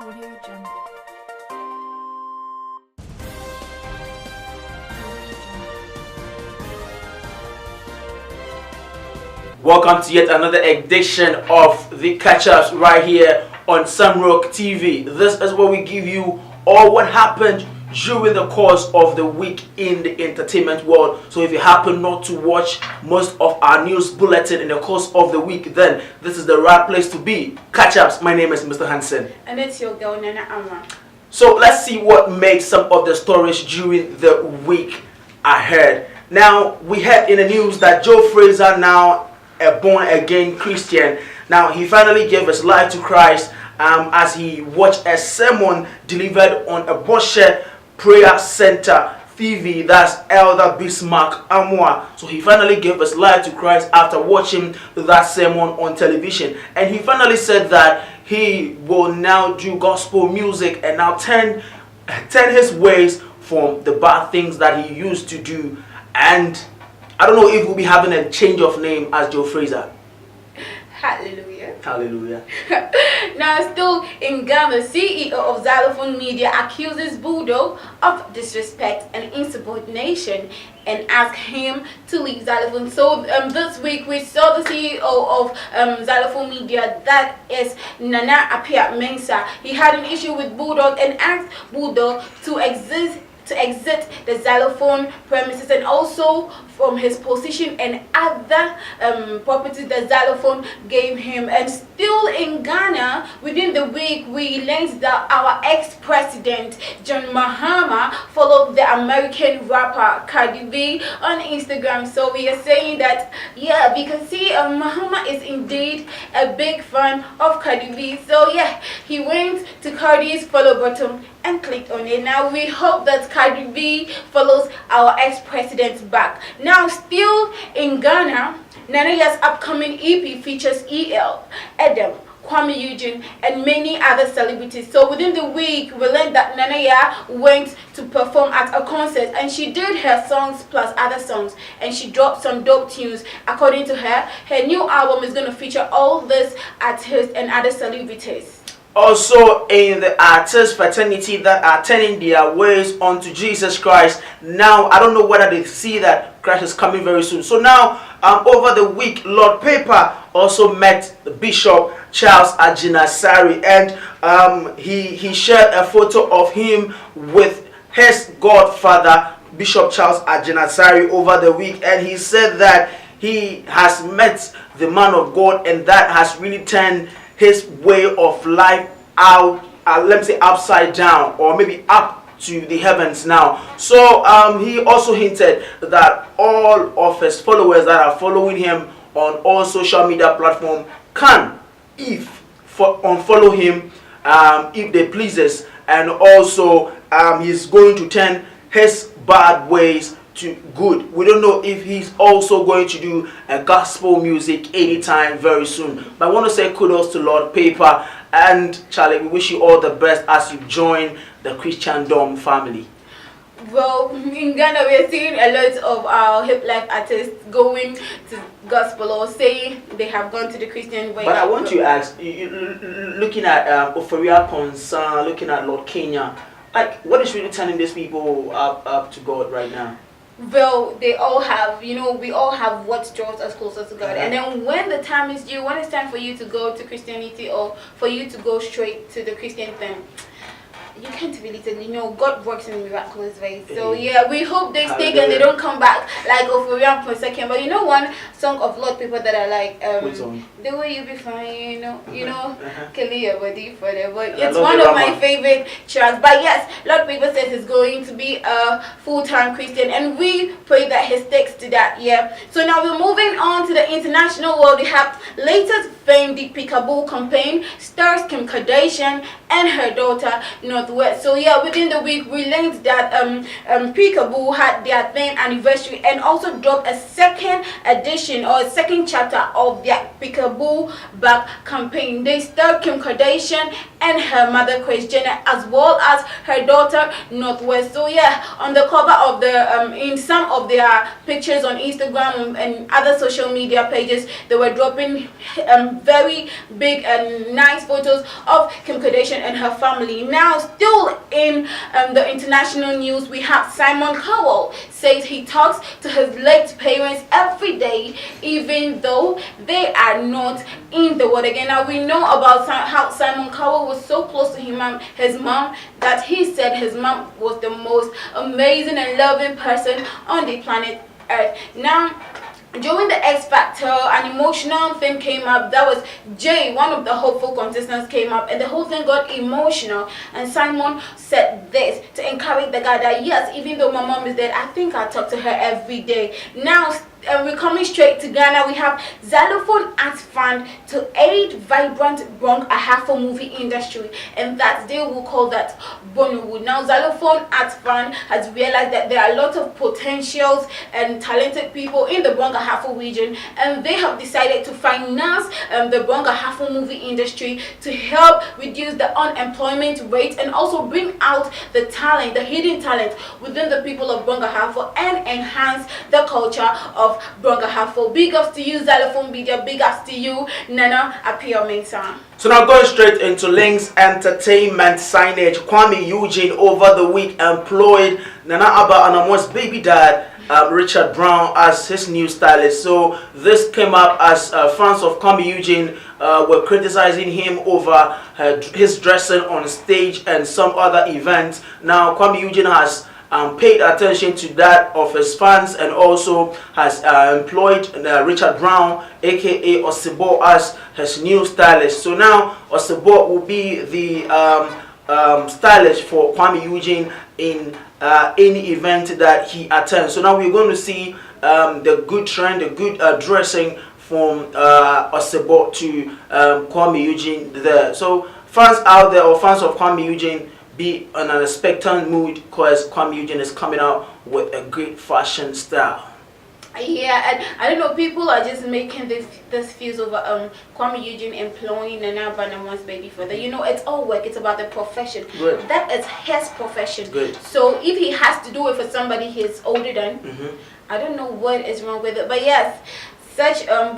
Audio Jungle. Welcome to yet another edition of the catch-ups right here on SAMROC TV. This is where we give you all what happened during the course of the week in the entertainment world. So if you happen not to watch most of our news bulletin in the course of the week, then this is the right place to be. Catch-ups, my name is Mr. Hansen. And it's your girl, Nana Ama. So let's see what made some of the stories during the week ahead. Now, we heard in the news that Joe Frazier, now a born-again Christian, now he finally gave his life to Christ as he watched a sermon delivered on a Boshe Prayer Center TV, that's Elder Bismarck Amwa. So he finally gave his life to Christ after watching that sermon on television, and he finally said that he will now do gospel music and now turn his ways from the bad things that he used to do. And I don't know if we'll be having a change of name as Joe Frazier. Hallelujah. Hallelujah. Now, still in Ghana, CEO of Xylophone Media accuses Bulldog of disrespect and insubordination and asked him to leave Xylophone. So this week we saw the CEO of Xylophone Media, that is Nana Apia Mensah. He had an issue with Bulldog and asked Bulldog to exit the Xylophone premises and also from his position and other properties that Xylophone gave him. And still in Ghana, within the week, we learned that our ex-president John Mahama followed the American rapper Cardi B on Instagram. So we are saying that, yeah, we can see Mahama is indeed a big fan of Cardi B. So yeah, he went to Cardi's follow button and clicked on it. Now we hope that Cardi B follows our ex-president back. Now still in Ghana, Nanaya's upcoming EP features EL, Adam, Kwame Eugene, and many other celebrities. So within the week, we learned that Nanaya went to perform at a concert and she did her songs plus other songs, and she dropped some dope tunes. According to her, her new album is going to feature all these artists and other celebrities. Also, in the artist fraternity that are turning their ways onto Jesus Christ. Now, I don't know whether they see that Christ is coming very soon. So now, over the week, Lord Paper also met the Bishop Charles Ajinasari, and he shared a photo of him with his godfather, Bishop Charles Ajinasari, over the week, and he said that he has met the man of God, and that has really turned his way of life out, let me say upside down, or maybe up to the heavens now. So he also hinted that all of his followers that are following him on all social media platforms can, unfollow him if they pleases, and also he's going to turn his bad ways to good. We don't know if he's also going to do a gospel music anytime very soon. But I want to say kudos to Lord Paper, and Charlie, we wish you all the best as you join the Christendom family. Well, in Ghana, we are seeing a lot of our hip life artists going to gospel or saying they have gone to the Christian way. But I want to ask, looking at Opheria Ponsa, looking at Lord Kenya, like, what is really turning these people up to God right now? Well, they all have, we all have what draws us closer to God. And then when the time is due, when it's time for you to go to Christianity or for you to go straight to the Christian thing, you can't really tell, God works in miraculous ways. So yeah, we hope they stick and they don't come back like Opheria for a second. But one song of Lord People that I like, The Way You Be Fine, killing your body forever. It's one of my favorite tracks. But yes, Lord People says he's going to be a full-time Christian, and we pray that he sticks to that. Yeah. So now we're moving on to the international world. We have latest fame, the Peekaboo campaign stars Kim Kardashian and her daughter Northwest. So yeah, within the week we learned that Peekaboo had their 10th anniversary and also dropped a second edition edition or second chapter of their Peekaboo Back campaign. They starred Kim Kardashian and her mother Kris Jenner as well as her daughter Northwest. So yeah, on the cover of the in some of their pictures on Instagram and other social media pages, they were dropping very big and nice photos of Kim Kardashian and her family. Now, still in the international news, we have Simon Cowell says he talks to his late parents every day, even though they are not in the world again. Now, we know about how Simon Cowell was so close to his mom that he said his mom was the most amazing and loving person on the planet Earth. Now, during the X Factor, an emotional thing came up. That was Jay, one of the hopeful contestants, came up, and the whole thing got emotional. And Simon said this to encourage the guy that yes, even though my mom is dead, I think I talk to her every day. Now, we're coming straight to Ghana. We have Xylophone Arts Fund to aid vibrant Brong Ahafo movie industry, and that they will call that Bollywood. Now, Xylophone Arts Fund has realized that there are a lot of potentials and talented people in the Brong Ahafo region, and they have decided to finance the Brong Ahafo movie industry to help reduce the unemployment rate and also bring out the talent, the hidden talent within the people of Brong Ahafo and enhance the culture of Brong Ahafo. Big ups to you, Xylophone Media. Big ups to you, Nana Apio Mensah. So now going straight into Links Entertainment signage. Kwame Eugene over the week employed Nana Abba Anamo's baby dad, Richard Brown, as his new stylist. So this came up as fans of Kwame Eugene were criticizing him over his dressing on stage and some other events. Now Kwame Eugene has paid attention to that of his fans and also has employed Richard Brown, aka Osebo, as his new stylist. So now Osebo will be the stylist for Kwame Eugene in any event that he attends. So now we're going to see the good trend, the good dressing from Osebo to Kwame Eugene there. So fans out there or fans of Kwame Eugene, be on an expectant mood because Kwame Eugene is coming out with a great fashion style. Yeah, and I don't know, people are just making this fuse over Kwame Eugene employing Nana Banamo's baby father. You know, it's all work. It's about the profession. Good. That is his profession. Good. So if he has to do it for somebody he's older than, I don't know what is wrong with it. But yes,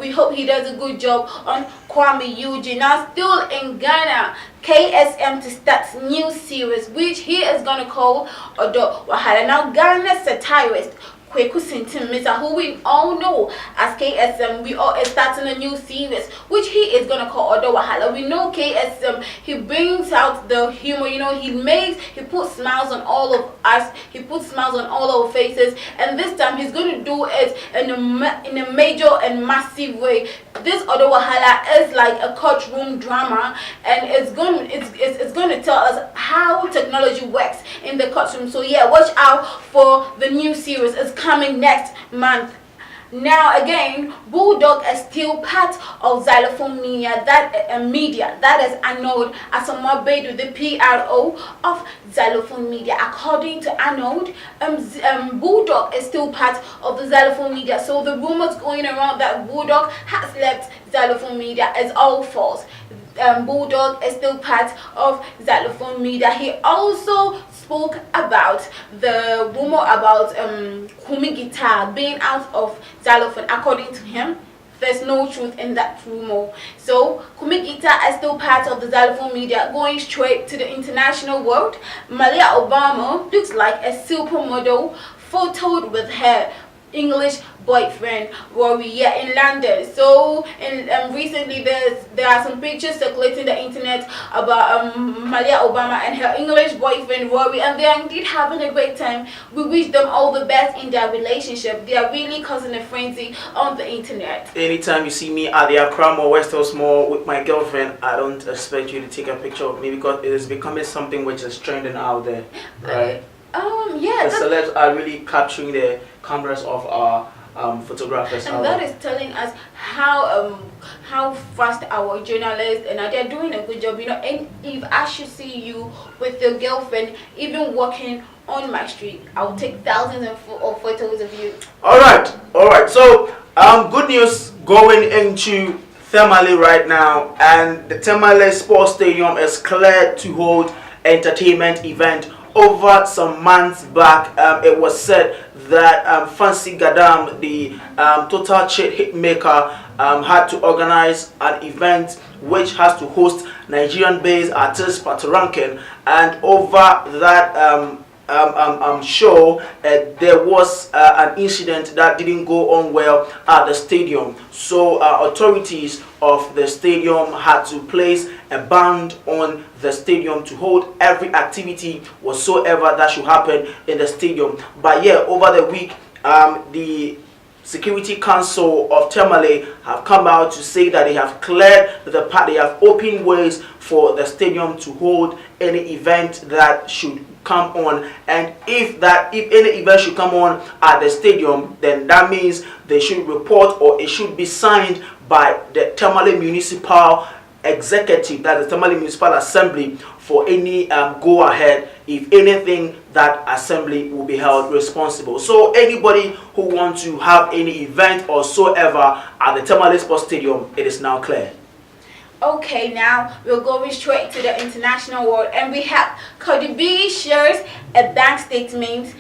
we hope he does a good job on Kwame Eugene. Now, still in Ghana, KSM to start new series, which he is gonna call Odo Wahala. Now, Ghana satirist Kweku Sintimisa, who we all know as KSM, we are starting a new series, which he is gonna call Odo Wahala. We know KSM, he brings out the humor, you know, he puts smiles on all of us, he puts smiles on all our faces, and this time he's gonna do it in a major and massive way. This Odo Wahala is like a courtroom drama, and it's gonna tell us how technology works in the courtroom. So yeah, watch out for the new series. It's coming next month. Now again, Bulldog is still part of Xylophone Media. That is Arnold Asamoah-Bedu, the PRO of Xylophone Media. According to Arnold, Bulldog is still part of the Xylophone Media. So the rumors going around that Bulldog has left Xylophone Media is all false. Bulldog is still part of Xylophone Media. He also spoke about the rumor about Kumi Guitar being out of Xylophone. According to him, there's no truth in that rumor. So Kumi Guitar is still part of the Xylophone Media. Going straight to the international world, Malia Obama looks like a supermodel photoed with her English boyfriend Rory in London. So recently there are some pictures circulating the internet about Malia Obama and her English boyfriend Rory, and they are indeed having a great time. We wish them all the best in their relationship. They are really causing a frenzy on the internet. Anytime you see me at the Accra Mall, West Hills Mall with my girlfriend, I don't expect you to take a picture of me because it is becoming something which is trending out there, right? Yeah, the celebs are really capturing the cameras of our photographers, and that is telling us how fast our journalists and they're doing a good job. You know, and if I should see you with your girlfriend even walking on my street, I'll take thousands of photos of you. All right. So Good news going into Thermale right now, and the Thermale Sports Stadium is cleared to hold entertainment event. Over some months back, it was said that Fancy Gadam, the total hit maker, had to organize an event which has to host Nigerian-based artist Patoranking, and over that show, there was an incident that didn't go on well at the stadium. So authorities of the stadium had to place a ban on the stadium to hold every activity whatsoever that should happen in the stadium. But yeah, over the week, the Security Council of Thermale have come out to say that they have cleared the path, they have opened ways for the stadium to hold any event that should come on. And if any event should come on at the stadium, then that means they should report, or it should be signed by the Thermale Municipal Executive, that's the Thermale Municipal Assembly, for any go ahead. If anything, that assembly will be held responsible. So anybody who wants to have any event or so ever at the Thermale Sports Stadium, it is now clear. Okay, now we're going straight to the international world, and we have Cardi B shares a bank statement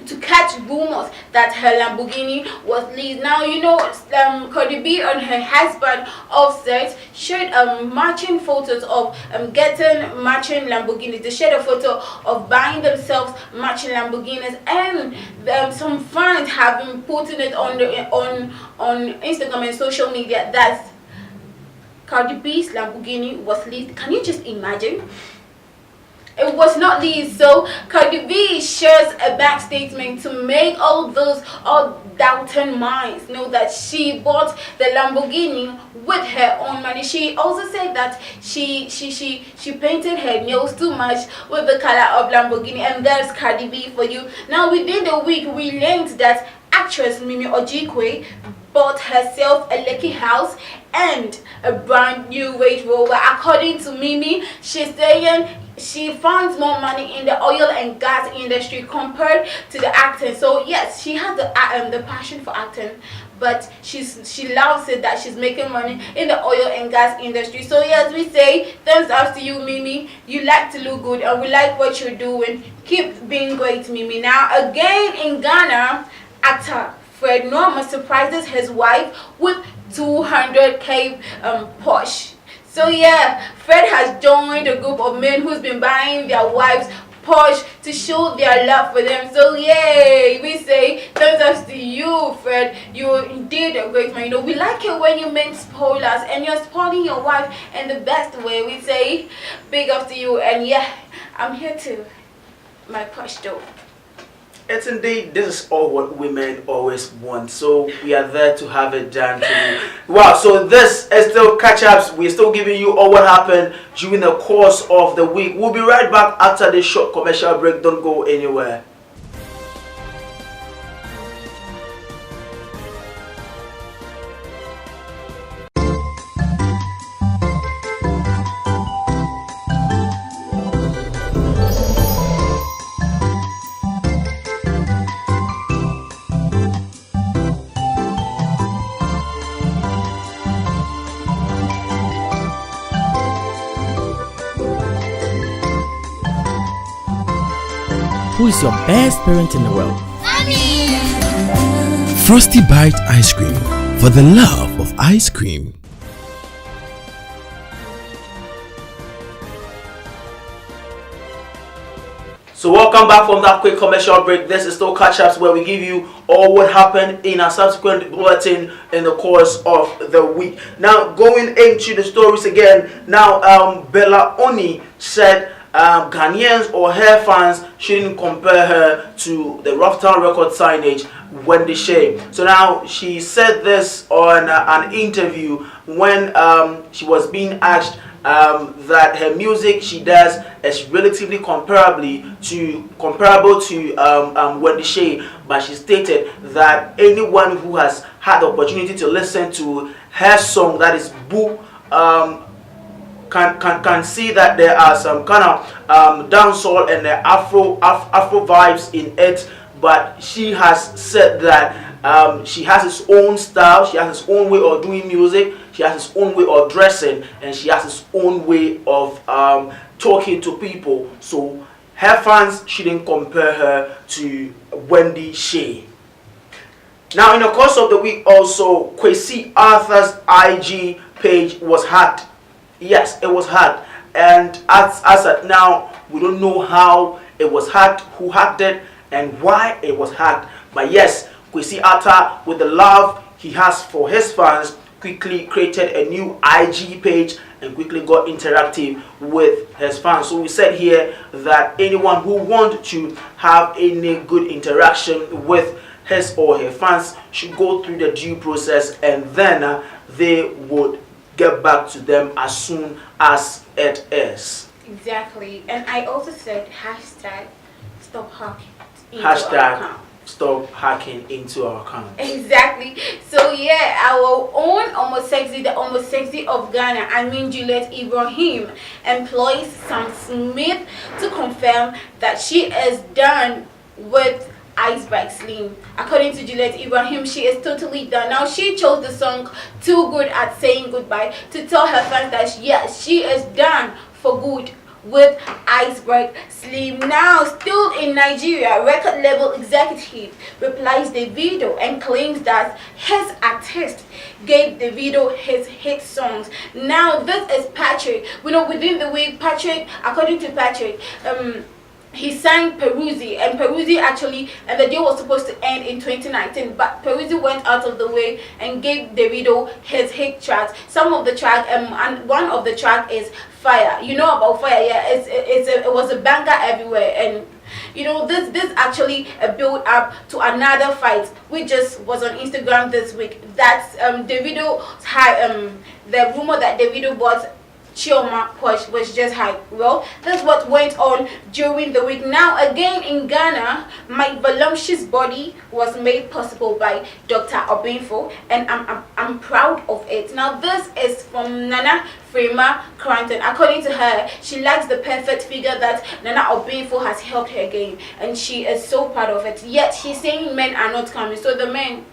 to catch rumors that her Lamborghini was leased. Now, you know, Cardi B and her husband Offset shared matching photos of getting matching Lamborghinis. They shared a photo of buying themselves matching Lamborghinis, and some fans have been putting it on Instagram and social media that Cardi B's Lamborghini was leased. Can you just imagine? It was not leased. So Cardi B shares a bank statement to make all doubting minds know that she bought the Lamborghini with her own money. She also said that she painted her nails too much with the color of Lamborghini, and that's Cardi B for you. Now, within the week, we learned that actress Mimi Ojikwe bought herself a lucky house and a brand new Range Rover. According to Mimi, she's saying she finds more money in the oil and gas industry compared to the acting. So yes, she has the passion for acting, but she loves it that she's making money in the oil and gas industry. So yes, we say thanks up to you, Mimi. You like to look good, and we like what you're doing. Keep being great, Mimi. Now again in Ghana, actor Fred Norman surprises his wife with 200k Porsche. So yeah, Fred has joined a group of men who's been buying their wives Porsche to show their love for them. So yay, we say thanks us to you, Fred. You're indeed a great man. You know, we like it when you men spoil us, and you're spoiling your wife in the best way. We say big up to you, and yeah, I'm here too. My Porsche though. It's indeed, this is all what women always want, so we are there to have it done to you. Wow, so this is still catch-ups. We're still giving you all what happened during the course of the week. We'll be right back after this short commercial break. Don't go anywhere. Who is your best parent in the world? Mommy! Frosty Bite Ice Cream, for the love of ice cream. So welcome back from that quick commercial break. This is still catch-ups, where we give you all what happened in a subsequent bulletin in the course of the week. Now, going into the stories again. Now, Bella Oni said Ghanaians or her fans shouldn't compare her to the Roughtown record signage Wendy Shea. So now she said this on an interview when she was being asked that her music she does is relatively comparable to Wendy Shea, but she stated that anyone who has had the opportunity to listen to her song, that is Boo, can see that there are some kind of dancehall and Afro vibes in it, but she has said that she has his own style, she has his own way of doing music, she has his own way of dressing, and she has his own way of talking to people. So her fans shouldn't compare her to Wendy Shea. Now, in the course of the week, also, Kwesi Arthur's IG page was hacked. Yes, it was hacked. And as at now, we don't know how it was hacked, who hacked it, and why it was hacked. But yes, Kwesi Arthur, with the love he has for his fans, quickly created a new IG page and quickly got interactive with his fans. So we said here that anyone who wants to have any good interaction with his or her fans should go through the due process, and then they would get back to them as soon as it is. Exactly. And I also said hashtag stop hacking into Hashtag our account. stop hacking into our account. Exactly. So yeah, our own almost sexy, the almost sexy of Ghana, I mean Juliet Ibrahim, employs Sam Smith to confirm that she is done with Iceberg Slim. According to Juliet Ibrahim, she is totally done. Now she chose the song Too Good at Saying Goodbye to tell her fans that yes, she is done for good with Iceberg Slim. Now, still in Nigeria, record label executive replies Davido and claims that his artist gave Davido his hit songs. Now, this is Patrick. We know within the week, Patrick, according to Patrick, he signed Peruzzi, and Peruzzi actually, and the deal was supposed to end in 2019, but Peruzzi went out of the way and gave Davido his hit tracks. Some of the track, and one of the track is Fire. You know about Fire, yeah? It was a banger everywhere, and you know this actually a build up to another fight which just was on Instagram this week. That's Davido had the rumor that Davido bought Chioma Posh was just hype. Well, that's what went on during the week. Now again in Ghana, my voluptuous body was made possible by Dr. Obinfo, and I'm proud of it. Now this is from Nana Frema Cranton. According to her, she likes the perfect figure that Nana Obinfo has helped her gain, and she is so proud of it. Yet she's saying men are not coming. So the men,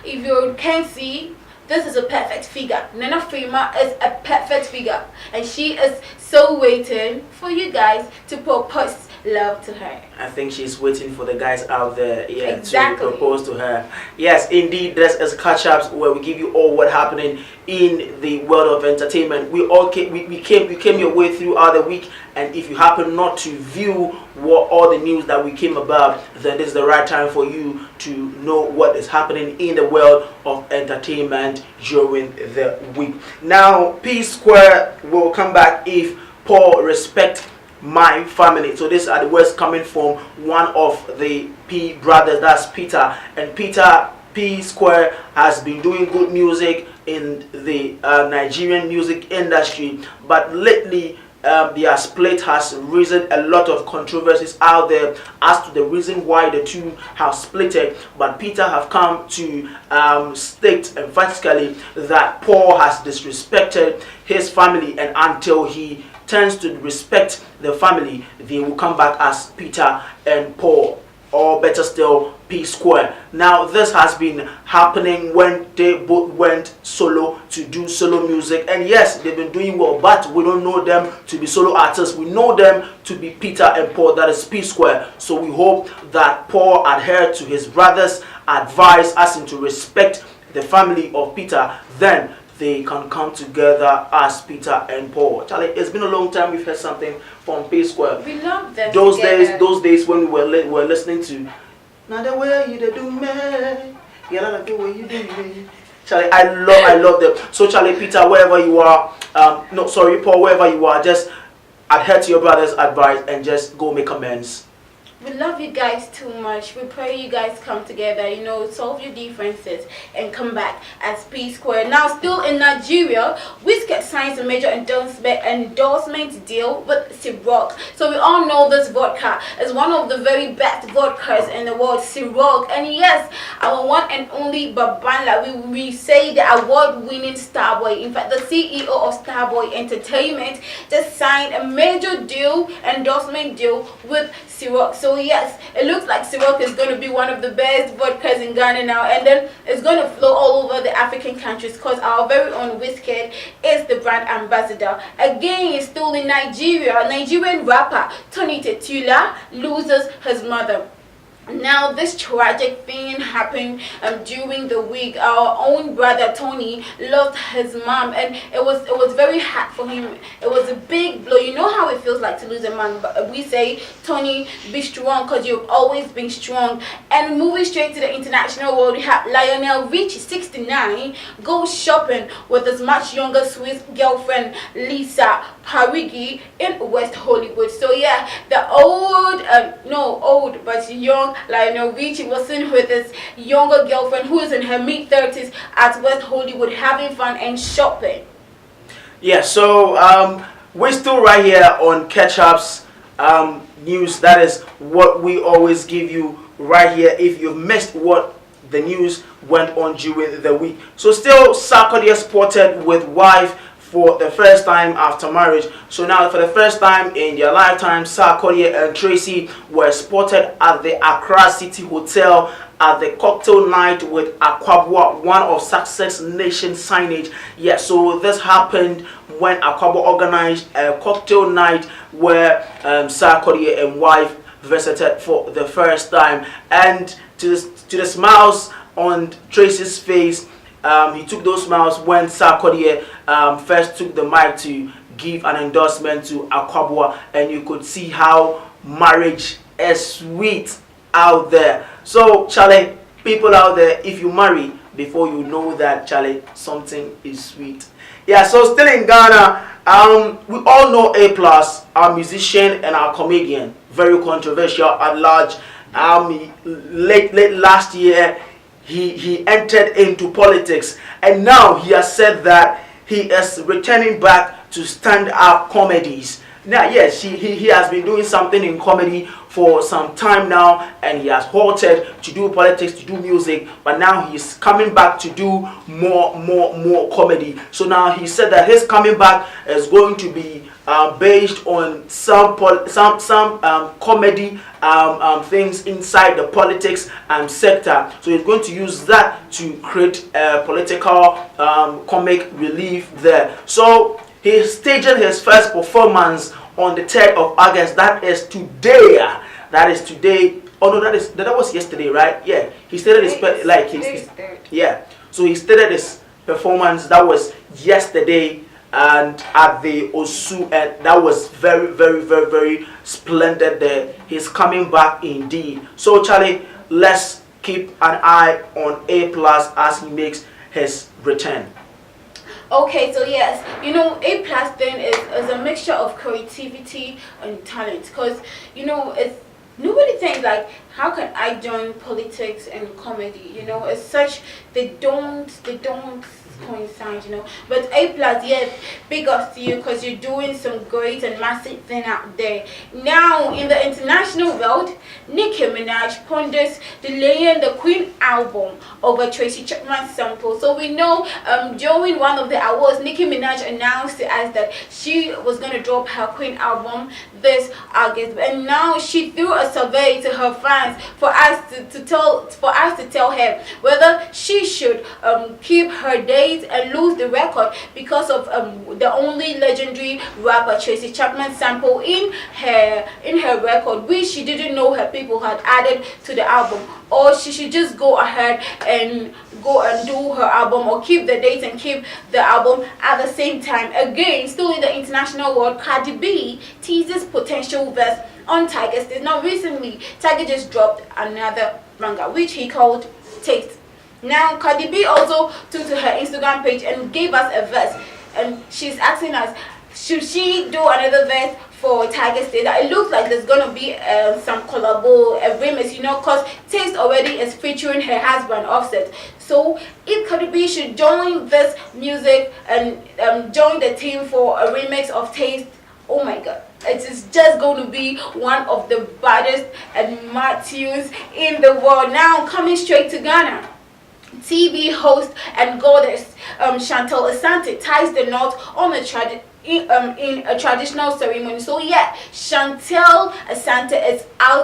if you can see, this is a perfect figure. Nana Frema is a perfect figure, and she is so waiting for you guys to propose love to her. I think she's waiting for the guys out there, yeah, Exactly. to propose to her. Yes, indeed, this is catch-ups where we give you all what happening in the world of entertainment. We came your way throughout the week, and if you happen not to view what all the news that we came about, then this is the right time for you to know what is happening in the world of entertainment during the week. Now, P Square will come back if Paul respect my family. So these are the words coming from one of the P brothers, that's Peter. And Peter P Square has been doing good music in the Nigerian music industry, but lately their split has risen a lot of controversies out there as to the reason why the two have splitted. But Peter have come to state emphatically that Paul has disrespected his family, and until he turns to respect the family, they will come back as Peter and Paul, or better still, P Square. Now this has been happening when they both went solo to do solo music, and yes, they've been doing well, but we don't know them to be solo artists. We know them to be Peter and Paul, that is P Square. So we hope that Paul adhere to his brother's advice, as in to respect the family of Peter, then they can come together as Peter and Paul. Charlie, it's been a long time we've heard something from P Square. We love them Those together. days when we were listening to "Now the way you do me, you like the way you do me." Charlie, I love them. So Charlie, Peter, wherever you are, Paul, wherever you are, just adhere to your brother's advice and just go make amends. We love you guys too much. We pray you guys come together, you know, solve your differences and come back as P Square. Now, still in Nigeria, Wizkid signs a major endorsement deal with SAMROC. So we all know this vodka is one of the very best vodkas in the world, SAMROC. And yes, our one and only Babanla, we say the award-winning Starboy, in fact, the CEO of Starboy Entertainment, just signed a major endorsement deal with SAMROC. So So yes, it looks like SAMROC is going to be one of the best vodkas in Ghana now, and then it's going to flow all over the African countries because our very own Wizkid is the brand ambassador. Again, still in Nigeria, Nigerian rapper Tony Tetula loses his mother. Now this tragic thing happened during the week. Our own brother Tony lost his mom, and it was very hard for him. It was a big blow. You know how it feels like to lose a man, but we say, Tony, be strong because you've always been strong. And moving straight to the international world, we have Lionel Richie, 69, goes shopping with his much younger Swiss girlfriend Lisa Parigi in West Hollywood. So yeah, the old but young Lionel Richie was seen with his younger girlfriend who is in her mid-30s at West Hollywood having fun and shopping. Yeah, so we're still right here on Ketchup's news. That is what we always give you right here if you've missed what the news went on during the week. So still, Sarkodie spotted with wife for the first time after marriage. So now for the first time in their lifetime, Sarkodie and Tracy were spotted at the Accra City Hotel at the cocktail night with Akwabwa, one of Success Nation signage. Yeah, so this happened when Akwabwa organized a cocktail night where Sarkodie and wife visited for the first time. And to the smiles on Tracy's face, he took those smiles when Sarkodie first took the mic to give an endorsement to Akwabwa, and you could see how marriage is sweet out there. So Charlie, people out there, if you marry before you know that, Charlie, something is sweet. Yeah, so still in Ghana, we all know A+, our musician and our comedian, very controversial at large. Late last year, he entered into politics, and now he has said that he is returning back to stand-up comedies. Now, yes, he has been doing something in comedy for some time now, and he has halted to do politics, to do music, but now he's coming back to do more comedy. So now he said that his coming back is going to be based on some comedy things inside the politics sector. So he's going to use that to create a political comic relief there. So he's staging his first performance on the 3rd of August. That is today. That is today. Oh no, that was yesterday, right? Yeah. He started his yeah. So he started his performance. That was yesterday, and at the Osu, and that was very splendid there. He's coming back indeed. So Charlie, let's keep an eye on A+ as he makes his return. Okay, so yes, you know, A+ then is a mixture of creativity and talent, because you know it's nobody thinks like, how can I join politics and comedy? You know, it's such they don't coincide, you know. But A+, yes, big ups to you because you're doing some great and massive thing out there. Now, in the international world, Nicki Minaj ponders delaying the Queen album over Tracy Chapman's sample. So we know during one of the awards, Nicki Minaj announced to us that she was going to drop her Queen album this August, and now she threw a survey to her fans for us to tell her whether she should keep her date and lose the record because of the only legendary rapper Tracy Chapman sample in her record, which she didn't know her people had added to the album, or she should just go ahead and do her album, or keep the date and keep the album at the same time. Again, still in the international world, Cardi B teases potential verse on Tiger's State. Now recently, Tiger just dropped another manga which he called Taste. Now Cardi B also took to her Instagram page and gave us a verse, and she's asking us, should she do another verse for Tiger's State? It looks like there's gonna be some collabo, a remix, you know, cause Taste already is featuring her husband Offset. So if Cardi B should join this music and join the team for a remix of Taste, oh my god, it is just going to be one of the baddest and mad tunes in the world. Now coming straight to Ghana, TV host and goddess Chantal Asante ties the knot on a in a traditional ceremony. So yeah, Chantel Asante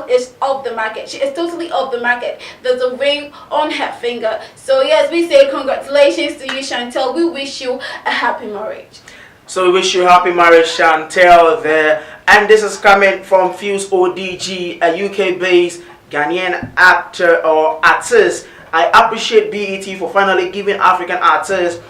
is off the market. She is totally off the market. There's a ring on her finger. So yes, we say congratulations to you, Chantel. We wish you a happy marriage. So we wish you happy marriage, Chantel there. And this is coming from Fuse ODG, a UK-based Ghanaian actor or artist. I appreciate BET for finally giving African artists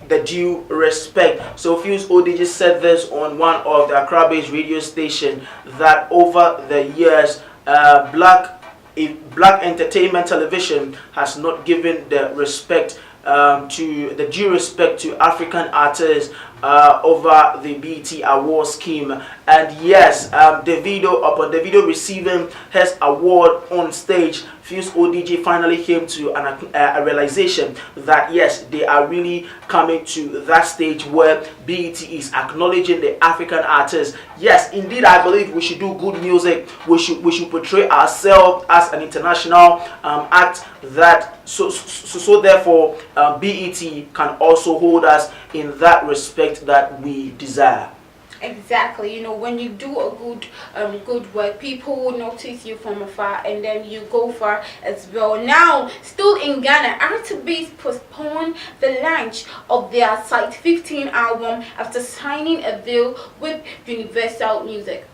the due respect. So Fuse ODG said this on one of the Accra-based radio station that over the years, black entertainment television has not given the respect to the due respect to African artists over the BET award scheme. And yes, Davido receiving his award on stage, Fuse ODG finally came to a realization that yes, they are really coming to that stage where BET is acknowledging the African artists. Yes, indeed, I believe we should do good music. We should portray ourselves as an international act. That so therefore BET can also hold us in that respect that we desire. Exactly. You know, when you do a good work, people will notice you from afar, and then you go far as well. Now, still in Ghana, R2B's postponed the launch of their Site 15 album after signing a deal with Universal Music.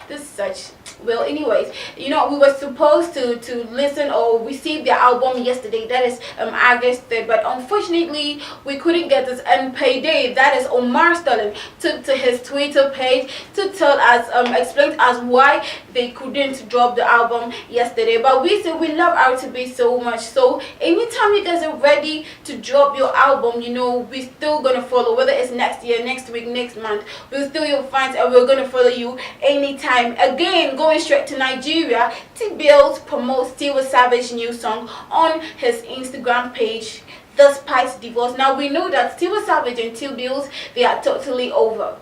This is such. Well, anyways, you know, we were supposed to listen or receive their album yesterday, that is August 3rd, but unfortunately we couldn't get this. And Payday, that is Omar Sterling, took to his Twitter page to tell us, explain to us why they couldn't drop the album yesterday. But we say we love R2B so much, so anytime you guys are ready to drop your album, you know, we're still gonna follow, whether it's next year, next week, next month, we're still your fans and we're gonna follow you anytime. Again, going straight to Nigeria, T-Bills promotes Tiwa Savage's new song on his Instagram page despite divorce. Now we know that Tiwa Savage and T-Bills, they are totally over.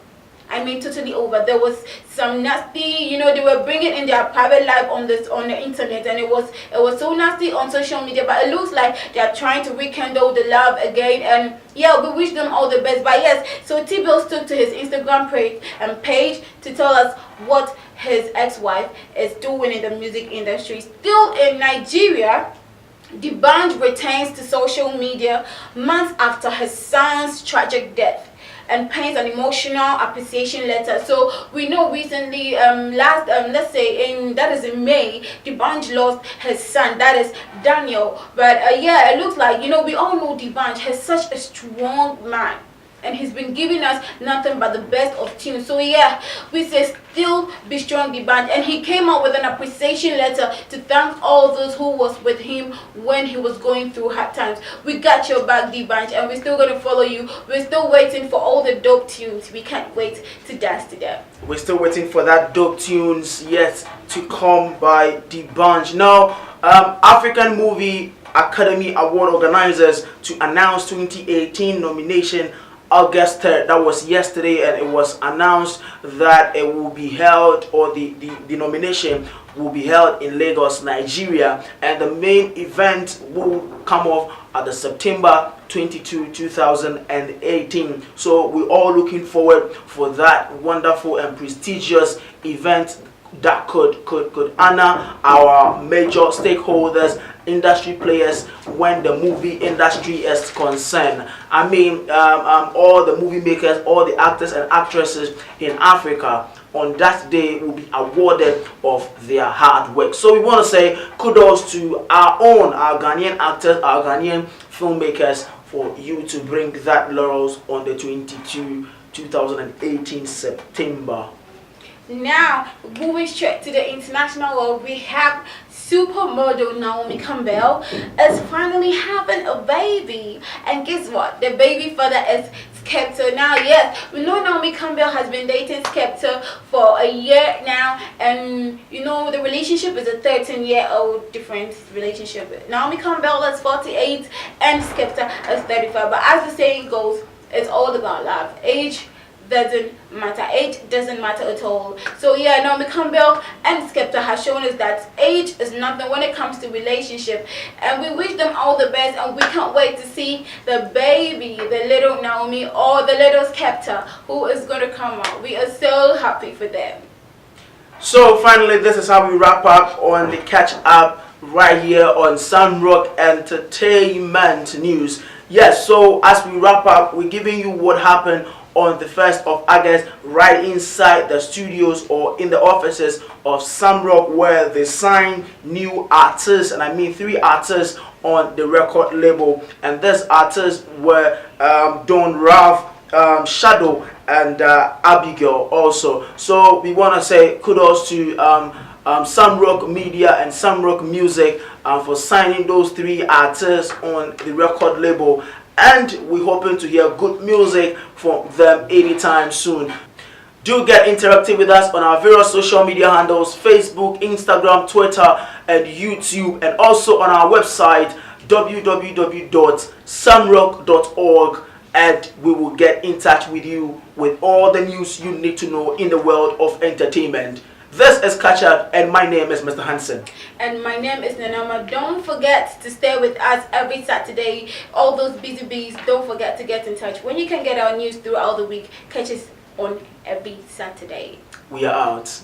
I mean, totally over. There was some nasty, you know, they were bringing in their private life on the internet, and it was so nasty on social media. But it looks like they are trying to rekindle the love again, and yeah, we wish them all the best. But yes, so T-Bills took to his Instagram page to tell us what his ex-wife is doing in the music industry. Still in Nigeria, the band returns to social media months after his son's tragic death and pens an emotional appreciation letter. So we know recently, let's say that is in May, the band lost his son, that is Daniel. But yeah, it looks like, you know, we all know the band has such a strong man, and he's been giving us nothing but the best of tunes. So yeah, we say still be strong, the band. And he came out with an appreciation letter to thank all those who was with him when he was going through hard times. We got your back, the band, and we're still gonna follow you. We're still waiting for all the dope tunes. We can't wait to dance to them. We're still waiting for that dope tunes yet to come by the bunch. Now, African Movie Academy Award organizers to announce 2018 nomination August 3rd. That was yesterday, and it was announced that it will be held, or the nomination will be held in Lagos, Nigeria, and the main event will come off at the September 22, 2018. So we're all looking forward for that wonderful and prestigious event that could honor our major stakeholders, industry players, when the movie industry is concerned. I mean, all the movie makers, all the actors and actresses in Africa on that day will be awarded of their hard work. So we want to say kudos to our Ghanaian actors, our Ghanaian filmmakers, for you to bring that laurels on the 2018 September. Now, moving straight to the international world, we have supermodel Naomi Campbell is finally having a baby. And guess what? The baby father is Skepta. Now, yes, we know Naomi Campbell has been dating Skepta for a year now. And, you know, the relationship is a 13-year-old different relationship. Naomi Campbell is 48 and Skepta is 35. But as the saying goes, it's all about love. Age doesn't matter. Age doesn't matter at all. So yeah, Naomi Campbell and Skepta has shown us that age is nothing when it comes to relationship, and we wish them all the best, and we can't wait to see the baby, the little Naomi or the little Skepta who is going to come out. We are so happy for them. So finally, this is how we wrap up on the catch up right here on SAMROC Entertainment News. Yes, so as we wrap up, we're giving you what happened on the 1st of August right inside the studios or in the offices of SAMROC, where they signed new artists, and I mean 3 artists on the record label. And these artists were Don Ralph, Shadow, and Abigail also. So we want to say kudos to SAMROC Media and SAMROC Music for signing those 3 artists on the record label, and we're hoping to hear good music from them anytime soon. Do get interactive with us on our various social media handles: Facebook, Instagram, Twitter, and YouTube, and also on our website www.samroc.org, and we will get in touch with you with all the news you need to know in the world of entertainment. This is Catch Up, and my name is Mr. Hansen. And my name is Nanama. Don't forget to stay with us every Saturday. All those busy bees, don't forget to get in touch. When you can get our news throughout the week, catch us on every Saturday. We are out.